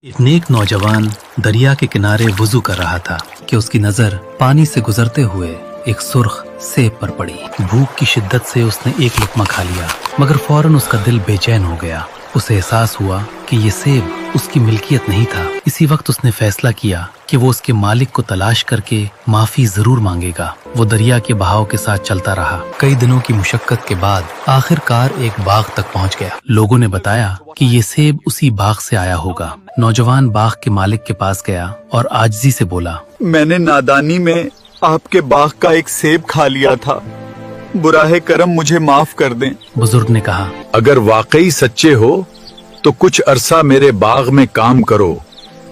एक नेक नौजवान दरिया के किनारे वुजू कर रहा था कि उसकी नजर पानी से गुजरते हुए एक सुर्ख सेब पर पड़ी। भूख की शिद्दत से उसने एक लुकमा खा लिया, मगर फौरन उसका दिल बेचैन हो गया। उसे एहसास हुआ कि ये सेब उसकी मिल्कियत नहीं था। इसी वक्त उसने फैसला किया कि वो उसके मालिक को तलाश करके माफी जरूर मांगेगा। वो दरिया के बहाव के साथ चलता रहा। कई दिनों की मुशक्कत के बाद आखिरकार एक बाग तक पहुंच गया। लोगों ने बताया कि ये सेब उसी बाग से आया होगा। नौजवान बाग के मालिक के पास गया और आजिज़ी से बोला, मैंने नादानी में आपके बाग का एक सेब खा लिया था, बुराहे करम मुझे माफ कर दें। बुजुर्ग ने कहा, अगर वाकई सच्चे हो तो कुछ अरसा मेरे बाग में काम करो,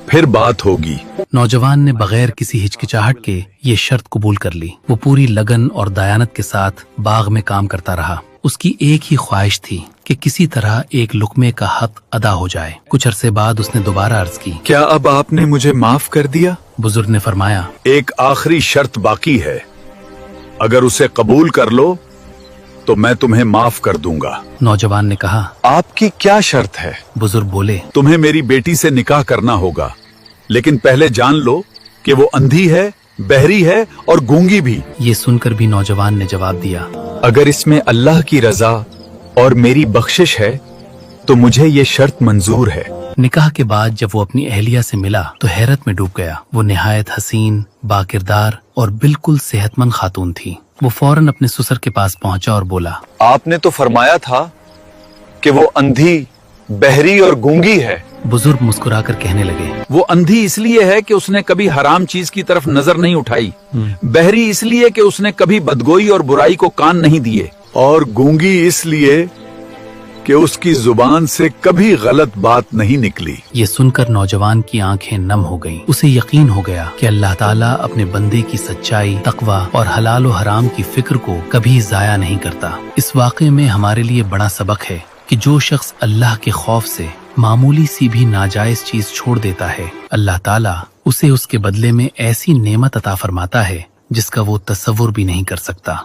फिर बात होगी। नौजवान ने बगैर किसी हिचकिचाहट के ये शर्त कबूल कर ली। वो पूरी लगन और दयानत के साथ बाग में काम करता रहा। उसकी एक ही ख्वाहिश थी कि किसी तरह एक लुकमे का हक अदा हो जाए। कुछ अरसे बाद उसने दोबारा अर्ज की, क्या अब आपने मुझे माफ कर दिया? बुजुर्ग ने फरमाया, एक आखिरी शर्त बाकी है, अगर उसे कबूल कर लो तो मैं तुम्हें माफ कर दूंगा। नौजवान ने कहा, आपकी क्या शर्त है? बुजुर्ग बोले, तुम्हें मेरी बेटी से निकाह करना होगा, लेकिन पहले जान लो कि वो अंधी है, बहरी है और गूंगी भी। ये सुनकर भी नौजवान ने जवाब दिया, अगर इसमें अल्लाह की रजा और मेरी बख्शिश है तो मुझे ये शर्त मंजूर है। निकाह के बाद जब वो अपनी अहलिया से मिला तो हैरत में डूब गया। वो निहायत हसीन, बाकिरदार और बिल्कुल सेहतमंद खातून थी। वो फौरन अपने ससुर के पास पहुंचा और बोला, आपने तो फरमाया था कि वो अंधी, बहरी और गूंगी है। बुजुर्ग मुस्कुराकर कहने लगे, वो अंधी इसलिए है कि उसने कभी हराम चीज की तरफ नजर नहीं उठाई, बहरी इसलिए कि उसने कभी बदगोई और बुराई को कान नहीं दिए, और गूंगी इसलिए कि उसकी जुबान से कभी गलत बात नहीं निकली। ये सुनकर नौजवान की आंखें नम हो गईं। उसे यकीन हो गया कि अल्लाह ताला अपने बंदे की सच्चाई, तकवा और हलाल और हराम की फिक्र को कभी जाया नहीं करता। इस वाक़े में हमारे लिए बड़ा सबक है कि जो शख्स अल्लाह के खौफ से मामूली सी भी नाजायज चीज छोड़ देता है, अल्लाह ताला उसे उसके बदले में ऐसी नेमत अता फरमाता है जिसका वो तसव्वुर भी नहीं कर सकता।